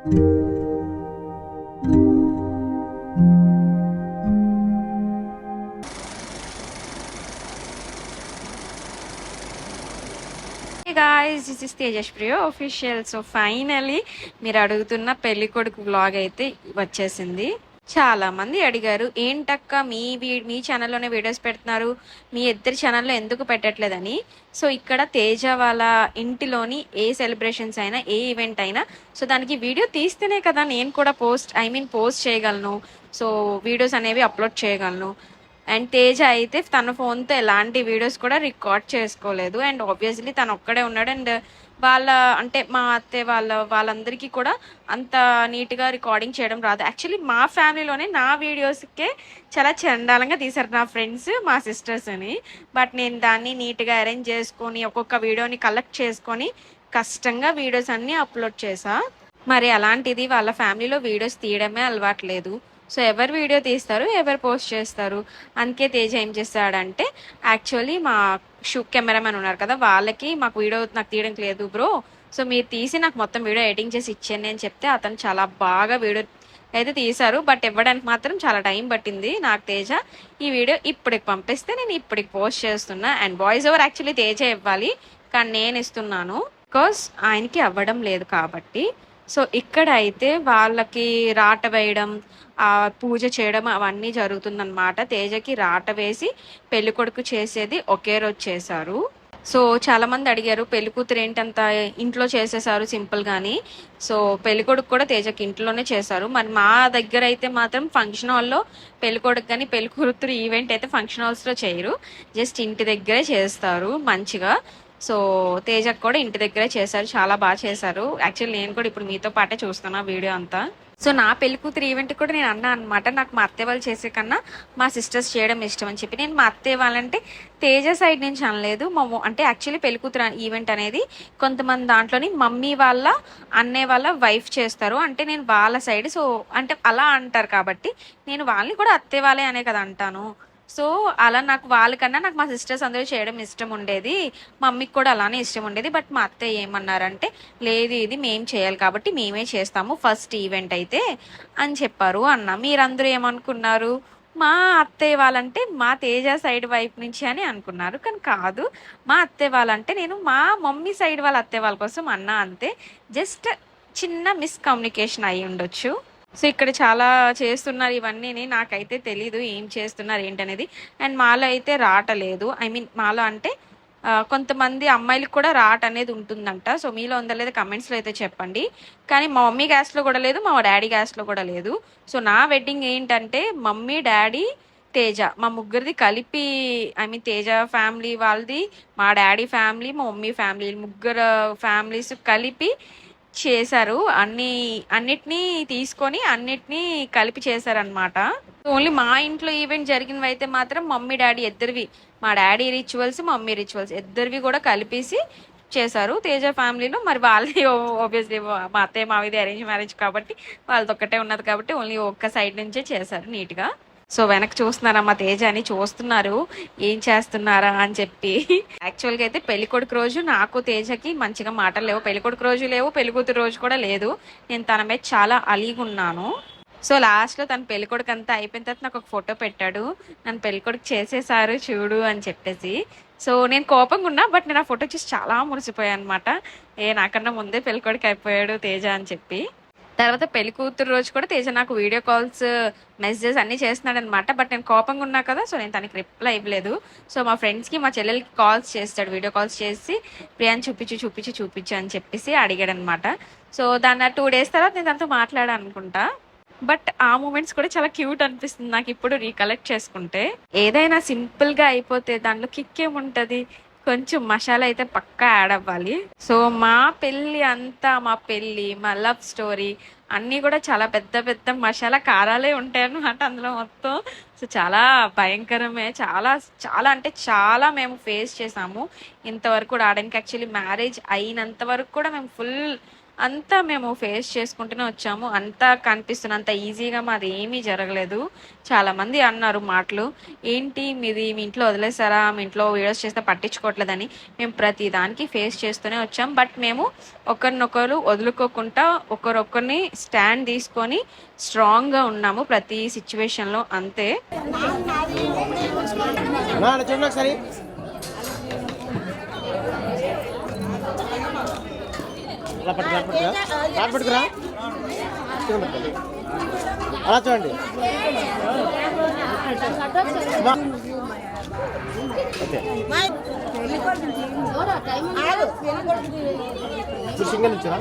Guys, this is Tejashpriya official. So finally మీరు అడుగుతున్న పెళ్లి కొడుకు వ్లాగ్ అయితే వచ్చేసింది. చాలా మంది అడిగారు, ఏంటక్క మీ ఛానల్లోనే వీడియోస్ పెడుతున్నారు, మీ ఇద్దరి ఛానల్లో ఎందుకు పెట్టట్లేదని. సో ఇక్కడ తేజ వాళ్ళ ఇంటిలోని ఏ సెలబ్రేషన్స్ అయినా, ఏ ఈవెంట్ అయినా, సో దానికి వీడియో తీస్తేనే కదా నేను కూడా పోస్ట్ చేయగలను. సో వీడియోస్ అనేవి అప్లోడ్ చేయగలను. అండ్ తేజ అయితే తన ఫోన్తో ఎలాంటి వీడియోస్ కూడా రికార్డ్ చేసుకోలేదు. అండ్ ఆబ్వియస్లీ తను ఒక్కడే ఉన్నాడు. అండ్ అంటే మా అత్తయ్య వాళ్ళందరికీ కూడా అంత నీట్గా రికార్డింగ్ చేయడం రాదు. యాక్చువల్లీ మా ఫ్యామిలీలోనే నా వీడియోస్కే చాలా చండాలంగా తీశారు నా ఫ్రెండ్స్, మా సిస్టర్స్ అని. బట్ నేను దాన్ని నీట్గా అరేంజ్ చేసుకొని ఒక్కొక్క వీడియోని కలెక్ట్ చేసుకొని కష్టంగా వీడియోస్ అన్నీ అప్లోడ్ చేసా. మరి అలాంటిది వాళ్ళ ఫ్యామిలీలో వీడియోస్ తీయడమే అలవాట్లేదు. సో ఎవరు వీడియో తీస్తారు, ఎవరు పోస్ట్ చేస్తారు. అందుకే తేజ ఏం చేస్తాడంటే, యాక్చువల్లీ మా కెమెరామెన్ ఉన్నారు కదా, వాళ్ళకి మాకు వీడియో నాకు తీయడానికి లేదు బ్రో, సో మీరు తీసి నాకు మొత్తం వీడియో ఎడిటింగ్ చేసి ఇచ్చేయండి అని చెప్తే అతను చాలా బాగా వీడియో అయితే తీశారు. బట్ ఇవ్వడానికి మాత్రం చాలా టైం పట్టింది నాకు. తేజ ఈ వీడియో ఇప్పటికి పంపిస్తే నేను ఇప్పటికి పోస్ట్ చేస్తున్నా. And voice over actually Teja ఇవ్వాలి, కానీ నేను ఇస్తున్నాను బికాస్ ఆయనకి అవ్వడం లేదు కాబట్టి. సో ఇక్కడ అయితే వాళ్ళకి రాట వేయడం, పూజ చేయడం అవన్నీ జరుగుతుందన్నమాట. తేజకి రాట వేసి పెళ్లి కొడుకు చేసేది ఒకే రోజు చేశారు. సో చాలా మంది అడిగారు, పెళ్లి కూతురు ఏంటంత ఇంట్లో చేసేసారు సింపుల్ గాని. సో పెళ్లి కొడుకు కూడా తేజకి ఇంట్లోనే చేశారు. మరి మా దగ్గర అయితే మాత్రం ఫంక్షన్ హాల్లో పెళ్లి కొడుకు కానీ పెళ్లి కూతురు ఈవెంట్ అయితే ఫంక్షన్ హాల్స్లో చేయరు, జస్ట్ ఇంటి దగ్గరే చేస్తారు మంచిగా. సో తేజకు కూడా ఇంటి దగ్గరే చేశారు, చాలా బాగా చేశారు. యాక్చువల్లీ నేను కూడా ఇప్పుడు మీతో పాటే చూస్తున్నా వీడియో అంతా. సో నా పెళ్లి కూతురు ఈవెంట్ కూడా నేను అన్నా అనమాట, నాకు మా అత్తయ్య వాళ్ళు చేసే కన్నా మా సిస్టర్స్ చేయడం ఇష్టం అని చెప్పి. నేను మా అత్తయ్య వాళ్ళంటే తేజ సైడ్ నుంచి అనలేదు. అంటే యాక్చువల్లీ పెళ్లి కూతురు ఈవెంట్ అనేది కొంతమంది దాంట్లోని మమ్మీ వాళ్ళ అన్నయ్య వాళ్ళ వైఫ్ చేస్తారు, అంటే నేను వాళ్ళ సైడ్. సో అంటే అలా అంటారు కాబట్టి నేను వాళ్ళని కూడా అత్తయ్య వాళ్ళే అనే కదా అంటాను. సో అలా నాకు వాళ్ళకన్నా నాకు మా సిస్టర్స్ అందరూ చేయడం ఇష్టం ఉండేది, మమ్మీకి కూడా అలానే ఇష్టం ఉండేది. బట్ మా అత్తయ్య ఏమన్నారంటే, లేదు ఇది మేము చేయాలి కాబట్టి మేమే చేస్తాము ఫస్ట్ ఈవెంట్ అయితే అని చెప్పారు అన్న. మీరందరూ ఏమనుకున్నారు, మా అత్తయ్య వాళ్ళంటే మా తేజ సైడ్ వైపు నుంచి అని అనుకున్నారు. కానీ కాదు, మా అత్తయ్య వాళ్ళంటే నేను మా మమ్మీ సైడ్ వాళ్ళ అత్తయ్య వాళ్ళ కోసం అన్నా అంతే. జస్ట్ చిన్న మిస్కమ్యూనికేషన్ అయి ఉండొచ్చు. సో ఇక్కడ చాలా చేస్తున్నారు ఇవన్నీ, నాకైతే తెలీదు ఏం చేస్తున్నారు ఏంటనేది. అండ్ మాలో అయితే రాట లేదు. మాలో అంటే కొంతమంది అమ్మాయిలకు కూడా రాట అనేది ఉంటుందంట. సో మీలో ఉందా లేదా కమెంట్స్లో అయితే చెప్పండి. కానీ మా మమ్మీ క్యాస్ట్లో కూడా లేదు, మా డాడీ క్యాస్ట్లో కూడా లేదు. సో నా వెడ్డింగ్ ఏంటంటే మమ్మీ, డాడీ, తేజ, మా ముగ్గురిది కలిపి, తేజ ఫ్యామిలీ వాళ్ళది, మా డాడీ ఫ్యామిలీ, మా మమ్మీ ఫ్యామిలీ, ముగ్గురు ఫ్యామిలీస్ కలిపి చేశారు. అన్నిటినీ తీసుకొని అన్నిటినీ కలిపి చేశారనమాట. ఓన్లీ మా ఇంట్లో ఈవెంట్ జరిగినవి అయితే మాత్రం మమ్మీ డాడీ ఇద్దరివి, మా డాడీ రిచువల్స్, మమ్మీ రిచువల్స్ ఇద్దరివి కూడా కలిపేసి చేశారు తేజ ఫ్యామిలీలో. మరి వాళ్ళది ఆబ్వియస్లీ మా అత్తయ్య మావిది అరేంజ్ మ్యారేజ్ కాబట్టి వాళ్ళది ఒక్కటే ఉన్నది కాబట్టి ఓన్లీ ఒక్క సైడ్ నుంచే చేశారు నీట్గా. సో వెనక్కి చూస్తున్నారా మా తేజ అని చూస్తున్నారు, ఏం చేస్తున్నారా అని చెప్పి. యాక్చువల్గా అయితే పెళ్లి కొడుకు రోజు నాకు తేజకి మంచిగా మాటలు లేవు, పెళ్లి కొడుకు రోజు లేవు, పెళ్లి కూతురు రోజు కూడా లేదు. నేను తన మీద చాలా అలిగున్నాను. సో లాస్ట్లో తన పెళ్లి కొడుకు అంతా అయిపోయిన తర్వాత నాకు ఒక ఫోటో పెట్టాడు, నన్ను పెళ్లి కొడుకు చేసేసారు చూడు అని చెప్పేసి. సో నేను కోపంగా ఉన్నా, బట్ నేను ఆ ఫోటో చూసి చాలా మురిసిపోయాను అనమాట. నాకన్నా ముందే పెళ్లి కొడుకు అయిపోయాడు తేజ అని చెప్పి. తర్వాత పెళ్లి కూతురు రోజు కూడా తేజ నాకు వీడియో కాల్స్, మెసేజెస్ అన్నీ చేస్తున్నాడు అనమాట. బట్ నేను కోపంగా ఉన్నా కదా, సో నేను తనకి రిప్లై ఇవ్వలేదు. సో మా ఫ్రెండ్స్కి, మా చెల్లెలకి కాల్స్ చేస్తాడు, వీడియో కాల్స్ చేసి ప్రియాని చూపించు అని చెప్పేసి అడిగాడు అనమాట. సో దాన్ని 2 days తర్వాత నేను తనతో మాట్లాడాను అనుకుంటా. బట్ ఆ మూమెంట్స్ కూడా చాలా క్యూట్ అనిపిస్తుంది నాకు ఇప్పుడు రీకలెక్ట్ చేసుకుంటే. ఏదైనా సింపుల్గా అయిపోతే దాంట్లో కిక్ ఏముంటుంది, కొంచెం మసాలా అయితే పక్కా యాడ్ అవ్వాలి. సో మా పెళ్ళి అంతా, మా పెళ్ళి, మా లవ్ స్టోరీ అన్నీ కూడా చాలా పెద్ద పెద్ద మసాలా కారాలే ఉంటాయి అన్నమాట అందులో మొత్తం. సో చాలా భయంకరమే, చాలా చాలా అంటే చాలా మేము ఫేస్ చేసాము ఇంతవరకు కూడా ఆడడానికి. యాక్చువల్లీ మ్యారేజ్ అయినంత వరకు కూడా మేము ఫుల్ అంతా మేము ఫేస్ చేసుకుంటూనే వచ్చాము. అంతా కనిపిస్తున్న అంత ఈజీగా మాది ఏమీ జరగలేదు. చాలామంది అన్నారు మాటలు, ఏంటి మీది మీ ఇంట్లో వదిలేసారా, మీ ఇంట్లో వీడియోస్ చేస్తే పట్టించుకోవట్లేదని. మేము ప్రతి దానికి ఫేస్ చేస్తూనే వచ్చాం. బట్ మేము ఒకరినొకరు వదులుకోకుండా ఒకరొకరిని స్టాండ్ తీసుకొని స్ట్రాంగ్గా ఉన్నాము ప్రతి సిచ్యువేషన్లో. అంతే. అలా చూడండి. సింగల్ ఇచ్చారా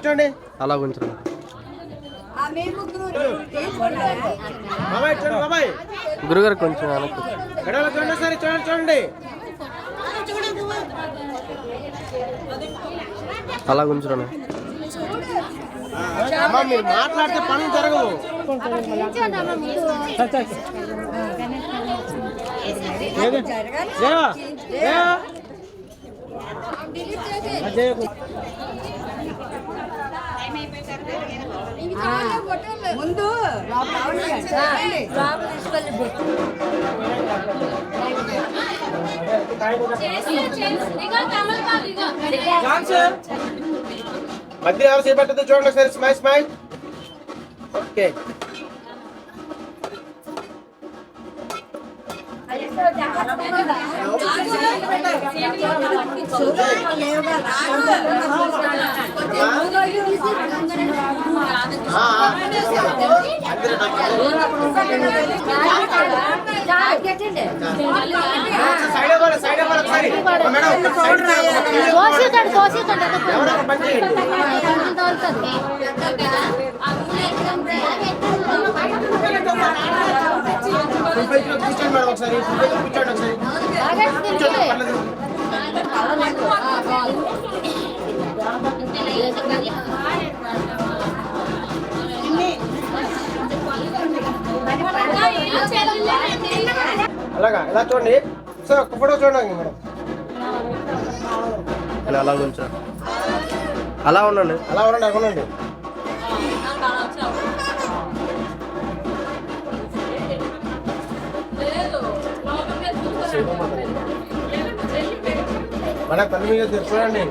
చూడండి. అలా కొంచెం గురుగారు కొంచెం చూడండి సరే చూడండి చూడండి అలా కొంచెం మీరు మాట్లాడితే పనులు జరగవు. ముందు మధ్య ఎవరు చేపట్టదు చూడండి ఒకసారి. Smile smile. ఓకే కూర్చోండి మేడం ఒకసారి. కూర్చోండి ఒకసారి. అలాగా ఇలా చూడండి సార్. ఒక్క ఫోటో చూడండి మేడం. అలా కొంచెం అలా ఉండండి. అలా ఉండండి. అక్కడ ఉండండి. మన కళ్ళు మీద చూడండి.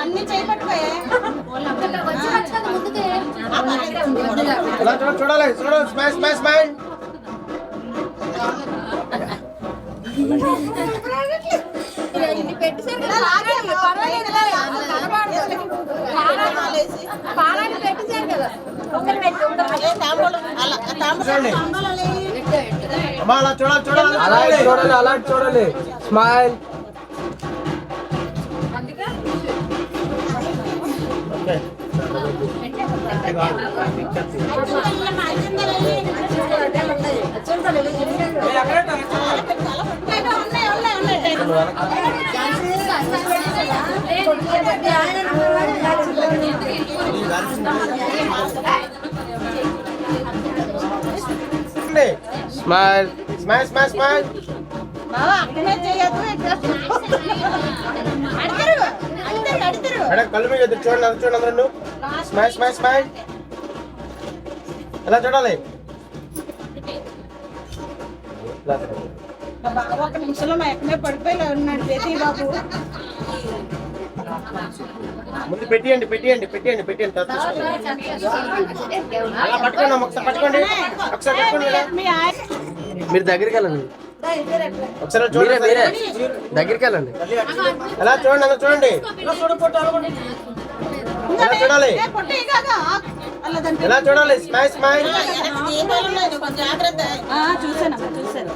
అన్ని చేయబట్టుకోయే చూడాలి చూడాలి. Smile smile smile. అలా చూడాలి చూడాలి. అలా చూడాలి. అలా చూడాలి. Smile. Smile smile smile smile. కళ్ళు మీద చూడండి. అది చూడండి అందరూ. Smile smile smile. ఎలా చూడాలి. ఒక నిమిషంలో మా ఎక్కడే పడిపోయి ఉన్నాడు ప్రతి బాబు. ముందు పెట్టియండి తర్వాత తీసుకోండి. అలా పట్టుకోండి అమ్మ, ఒకసారి పట్టుకోండి కదా. మీరు దగ్గరికి వెళ్ళండి, ఒకసారి చూడండి, మీరే దగ్గరికి వెళ్ళండి. ఎలా చూడండి, అలా చూడండి, ఎలా చూడాలి, ఎలా చూడాలి, స్మైల్ స్మైల్. చూసానమ్మా చూసాను.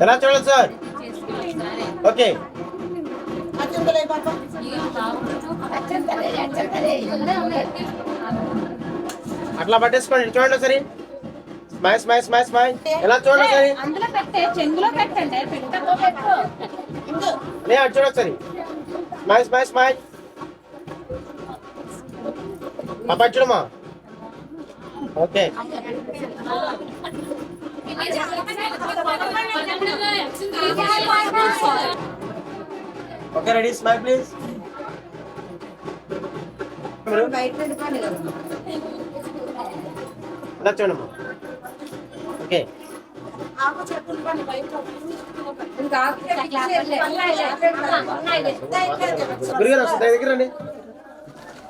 ఎలా చూడాలి సార్? ఓకే, అట్లా పట్టేసుకోండి, చూడండి సరే. Smile smile smile smile. ఎలా చూడండి సరే, అందులో పెట్టే చెంగులో పెట్టండి. అటు చూడండి సరే. Smile smile smile. పాప చూడమ్మా. Okay, okay, ready, smile please. ఇలా చూడమ్మా. ఓకే, గురుగారు వస్తుంది దగ్గర రండి.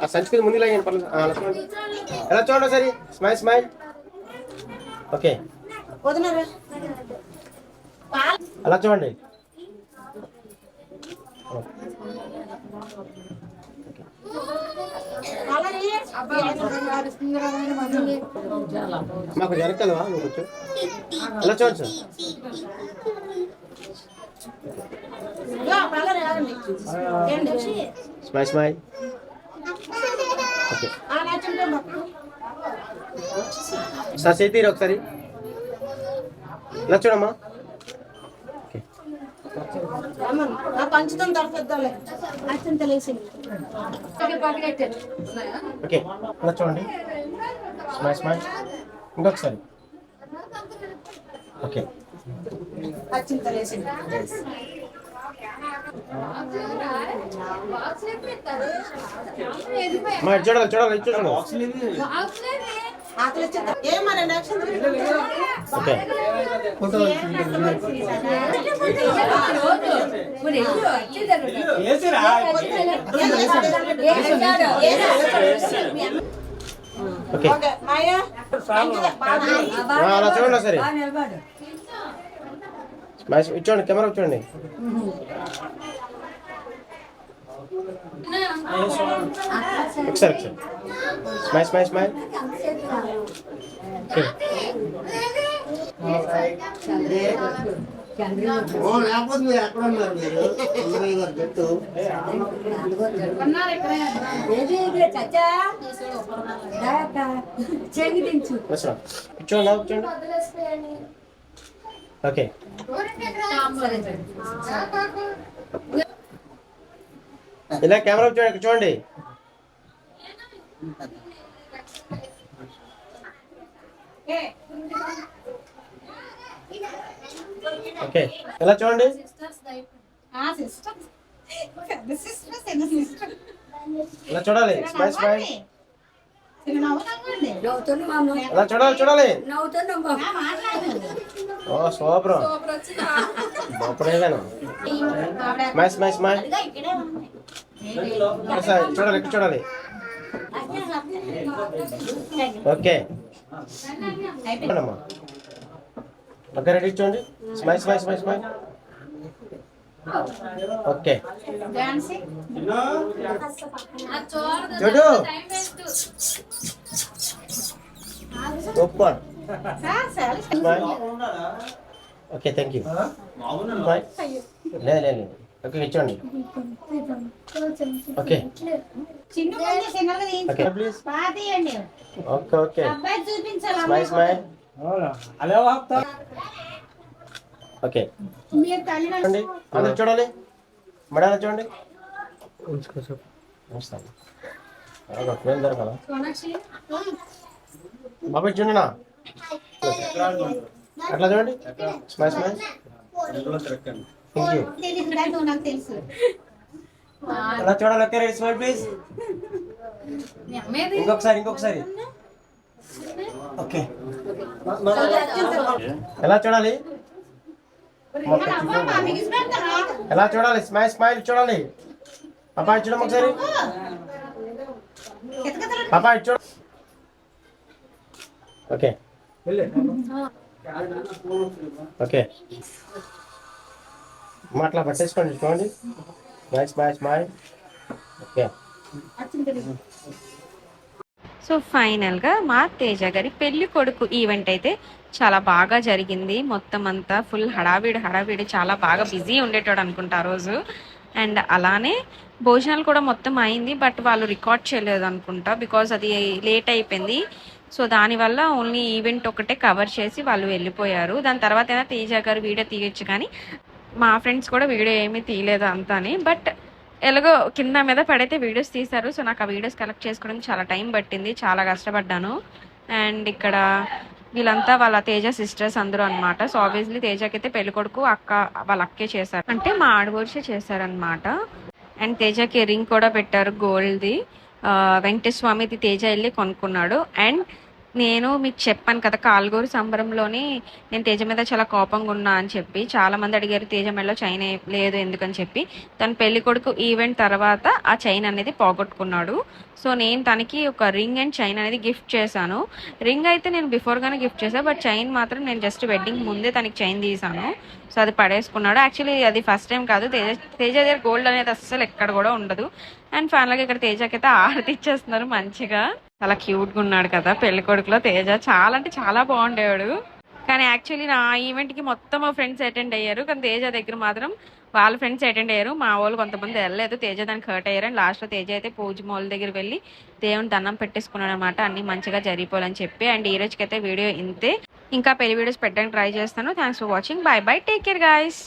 ఆ సంస్కృతి ముందు లాగండి పర్లేదు. అలా చూడండి, ఎలా చూడండి సరే. Smile smile. ఓకే, అలా చూడండి. మాకు జరగలవా నువ్వు కూర్చో. ఎలా చూడండి sir. Smile smile. Okay sir, చేతిరు ఒకసారి. ఇలా చూడమ్మా. ఓకే, పంచుతాం తరఫద్దాలే అర్థం తెలిసింది. ఓకే, ఇలా చూడండి. Smile smile. ఇంకొకసారి. ఓకే, అర్థం తెలిసింది. మా చూడాలి చూడాలి చూడండి. ఓకే, ఓకే, అలా చూడండి సరే. చూడండి, కెమెరా చూడండి. ఒకసారి ఒకసారి. Smile smile smile. చూడండి. ఓకే, ఇలా కెమెరా చూడండి, చూడండి. ఓకే, ఇలా చూడండి. ఇలా చూడాలి. Smile smile. ఇలా చూడాలి చూడాలి. ఓ సూపర్. బాపరేగాను. Smile smile smile. చూడాలి, ఇక్కడ చూడాలి. ఓకే, అమ్మా. ఓకే, రెడీ చూడండి. Smile smile smile smile. Okay, చూడు. సూపర్. Okay, thank you. లేదు ఓకే, ఇచ్చోండి. Okay, okay please. Okay okay, smile smile. Okay, చూడండి. అందరూ చూడాలి. మేడం చూడండి. దొరకాల బాబాయ్ చూడండి. అట్లా చూడండి. Smile smile. Thank you. అలా చూడాలి. Okay, ready, smile please. ఇంకొకసారి. ఓకే, ఎలా చూడాలి? ఎలా చూడాలి? స్మైల్ స్మైల్ చూడాలి. పాపా చూడమ్మ ఒకసారి. పాపా చూడ. ఓకే ఓకే అట్లా పట్టేసుకోండి. చూడండి. Smile smile smile. Okay. So ఫైనల్గా మా తేజ గారి పెళ్లి కొడుకు ఈవెంట్ అయితే చాలా బాగా జరిగింది. మొత్తం అంతా ఫుల్ హడావిడి చాలా బాగా బిజీ ఉండేటోడు అనుకుంటా ఆ రోజు. అండ్ అలానే భోజనాలు కూడా మొత్తం అయింది, బట్ వాళ్ళు రికార్డ్ చేయలేదు అనుకుంటా బికాజ్ అది లేట్ అయిపోయింది. సో దానివల్ల ఓన్లీ ఈవెంట్ ఒకటే కవర్ చేసి వాళ్ళు వెళ్ళిపోయారు. దాని తర్వాత అయినా తేజ గారు వీడియో తీయొచ్చు, కానీ మా ఫ్రెండ్స్ కూడా వీడియో ఏమీ తీయలేదు అంతా అని. బట్ ఎలాగో కింద మీద పడైతే వీడియోస్ తీశారు. సో నాకు ఆ వీడియోస్ కలెక్ట్ చేసుకోవడం చాలా టైం పట్టింది, చాలా కష్టపడ్డాను. అండ్ ఇక్కడ వీళ్ళంతా వాళ్ళ తేజ సిస్టర్స్ అందరూ అనమాట. సో ఆబ్వియస్లీ తేజకైతే పెళ్లి కొడుకు అక్క వాళ్ళ అక్కే చేశారు, అంటే మా ఆడగోడిచే చేశారనమాట. అండ్ తేజకి రింగ్ కూడా పెట్టారు గోల్డ్ది. వెంకటేశ్వర స్వామిది తేజ వెళ్ళి కొనుక్కున్నాడు. అండ్ నేను మీకు చెప్పాను కదా కాల్గోరు సంబరంలోని నేను తేజ మీద చాలా కోపంగా ఉన్నా అని చెప్పి. చాలా మంది అడిగారు తేజ మెడలో చైన్ లేదు ఎందుకని చెప్పి. తన పెళ్లి కొడుకు ఈవెంట్ తర్వాత ఆ చైన్ అనేది పోగొట్టుకున్నాడు. సో నేను తనకి ఒక రింగ్ అండ్ చైన్ అనేది గిఫ్ట్ చేశాను. రింగ్ అయితే నేను బిఫోర్గానే గిఫ్ట్ చేశాను, బట్ చైన్ మాత్రం నేను జస్ట్ వెడ్డింగ్ ముందే తనకి చైన్ తీసాను. సో అది పడేసుకున్నాడు. యాక్చువల్లీ అది ఫస్ట్ టైం కాదు, తేజ దగ్గర గోల్డ్ అనేది అస్సలు ఎక్కడ కూడా ఉండదు. అండ్ ఫైనల్గా ఇక్కడ తేజకైతే ఆరతి ఇచ్చేస్తున్నారు మంచిగా. చాలా క్యూట్గా ఉన్నాడు కదా పెళ్లి కొడుకులో తేజ. చాలా అంటే చాలా బాగుండేవాడు. కానీ యాక్చువల్లీ నా ఈవెంట్కి మొత్తం ఫ్రెండ్స్ అటెండ్ అయ్యారు, కానీ తేజ దగ్గర మాత్రం వాళ్ళ ఫ్రెండ్స్ అటెండ్ అయ్యారు. మా వాళ్ళు కొంతమంది వెళ్ళలేదు. తేజ దానికి హర్ట్ అయ్యారు. అండ్ లాస్ట్లో తేజ అయితే పూజ మాల్ దగ్గర వెళ్ళి దేవుని దండం పెట్టేసుకున్నాడు అనమాట, అన్ని మంచిగా జరిగిపోవాలని చెప్పి. అండ్ ఈ రోజుకైతే వీడియో ఇంతే. ఇంకా పెళ్లి వీడియోస్ పెట్టడానికి ట్రై చేస్తాను. Thanks for watching. By by, take care guys.